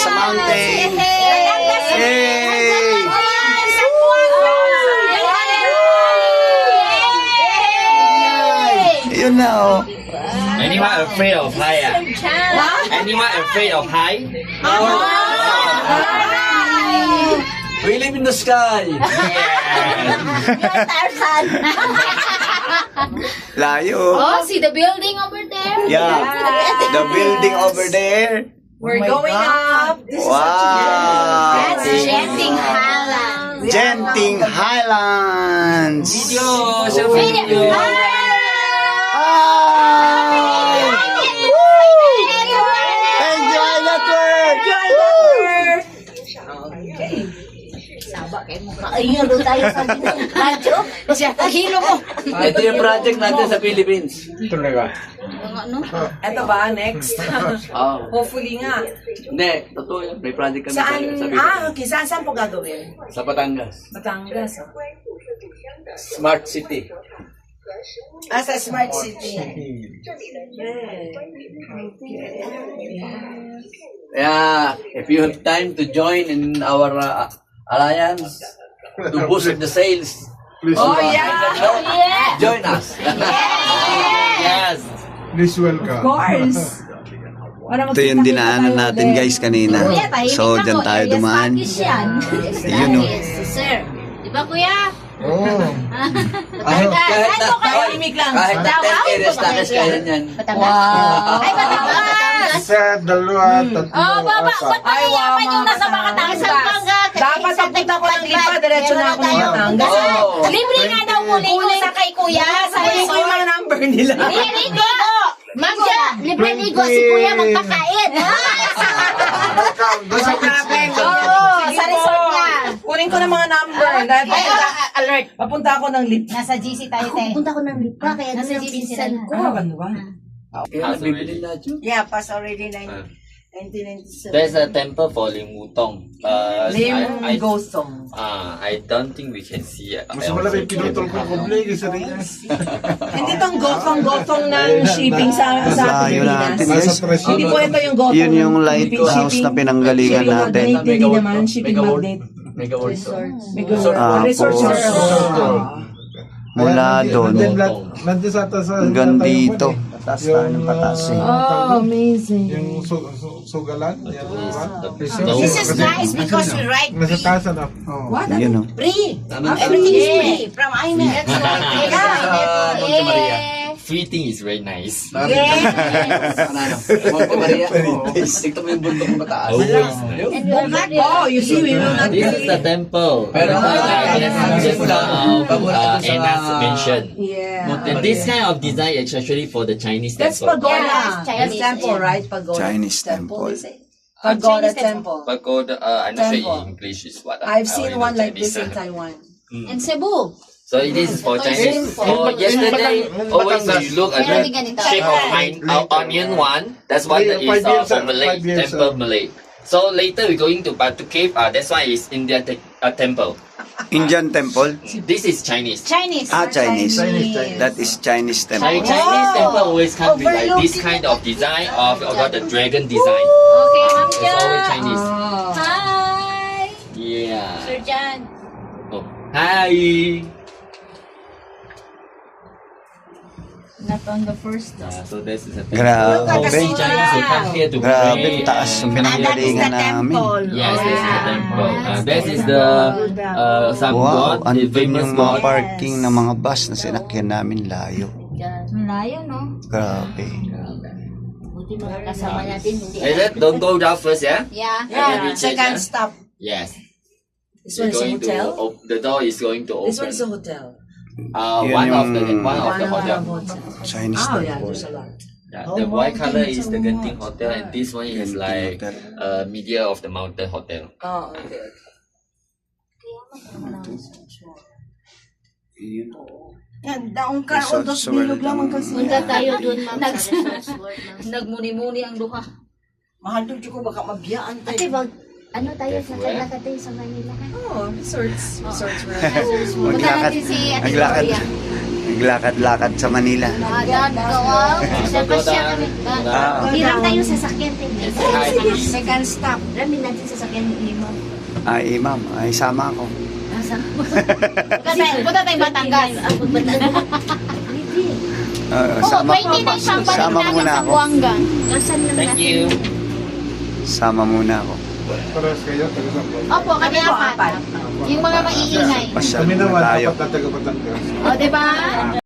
sa mountain. Yay! Yun na, oh. Anyone afraid of high? Anyone afraid of high? We live in the sky. Layo. Oh, see the building over there? Yeah. The building over there. We're going up. This Wow. That's Genting Highlands. Genting Highlands. Video, selfie video. Hi! Enjoy Network! Okay. Saba kayo mo ka. Ayun, doon tayo sa radyo. Kasi hilo mo. Ito yung project natin sa Philippines. Ano? Ito ba? Next? Oh. Hopefully nga. Hindi, totoo yan. May project kami Saan? sa Philippines. Okay. Saan po gagawin? Sa Batangas. Batangas. Smart City. Sa Smart City. Yeah, if you have time to join in our alliance to boost the sales, Oh, yeah. join us. Yes. Please welcome. Of course. Ito yung dinaanan natin guys kanina. So dyan tayo dumaan. Yun o. Sir. Di ba kuya? Kahit Tahimik lang. kahit na 10 areas takas kaya yan. Wow. Ay, Batangas. Isa, dalawa, tatlo, Oh, baba. apat. Ay, wow, yung nasa mga Batangas. Dapat pagpunta ko ng Lipa, diretso na ako ng Batangas. Oh. Libre nga daw muli ko sa kay kuya. Kunin ko yung mga number nila. Ligo. Magya. Libre ligo si kuya magpakain. Doon sa Sa resort niya. Kunin ko ng mga number. Dahil Alert. papunta ako ng Lipa. Nasa GC tayo, te. Punta ko ng Lipa, kaya nasa GC ko. Ano ba? Kaya nabibili na dyan. Yeah, pass already 1997. There's a temple for Lim Wutong. Lim Gosong. I don't think we can see it. mas malaki pinutol ko kublay kasi rin. Hindi tong gosong-gosong ng shipping sa Layo natin Pilipinas. guys. Hindi po ito yung gosong. Yun yung lighthouse na pinanggalingan natin. Hindi naman, shipping magnet. Mega World Tour. Resort. Mula doon Nandiyan sa atas. hanggang dito. Patas tayo ng patas eh. Oh, amazing. Yung sugalan. Yan, diba? This is nice because we ride Nasa taas na. Oh. Yun o. free. Tama. Everything is free from IMEX. Monte Maria. Free thing is very nice. Ano? Monte Maria. Tignan mo yung bundok ng mataas. Oh, you see, we will not This is the temple. Pero just Anna's mentioned. Yeah. And this kind of design is actually for the Chinese That's temple. pagoda. Yeah, That's temple, right? Pagoda. Chinese temple. Pagoda temple. Pagoda, I'm not sure Temple. in English is what. I've I seen only one know like this in Chinese. Taiwan. And Cebu. So it is for Chinese. Oh, yesterday, always when you look at Meron the din ganito. shape of onion one, that's what is for Malay, 5 years, temple Malay. So later we're going to Batu Cave, that's why it's Indian temple. Indian temple. This is Chinese. Chinese. Chinese. That is Chinese temple. Chinese temple always come with like this kind of design of got the dragon design. Okay, Ma'am It's always Jan. Chinese. Hi. Yeah. Sir Jan. Oh. Hi. Not on the first So this is a temple. Grabe. Chinese will come here to Grabe, pray. taas yung pinanggalingan namin. Yes, this is the temple. This is the some Wow, god, the andun famous yung mga god. parking ng mga bus na sinakyan namin layo. Malayo, no? Grabe. Buti mga kasama natin. Hindi. Is it? Don't go down first, yeah? Yeah. Yeah. Second stop. Yes. This one is a Going to hotel. the door is going to This one is a open. hotel. Yun One of yung- the hotel. Chinese Oh, yeah, temple. there's a lot. Yeah, the white color is the Genting Hotel, and this one is Genting like Hotel. media of the mountain hotel. Oh, okay. Yan, daong ka o dos bilog lang ang kasi. Punta tayo dun, ma'am. Nagmuni-muni ang duha. Mahal doon ko baka mabiyaan Ate, tayo. ano tayo sa lakad tayo sa Manila? Oh, resorts. Resorts were Punta natin si Ate Naglakad. Gloria. maglakad-lakad sa Manila. Wow. Siya kami. Ah. Hirang tayong sasakyan tayo. Hi. Second stop. Rami natin sasakyan ni Imam. Ay, ma'am, ay sama ako. Punta tayo Batangas. Sama, sama muna ako. Nasaan lang Thank you. Sama muna ako. Paras kayo, taga-Sampo. Opo, kami apat. Yung mga maiingay. Pasyal Kami muna naman, tayo. apat na taga-Batangas. O, diba?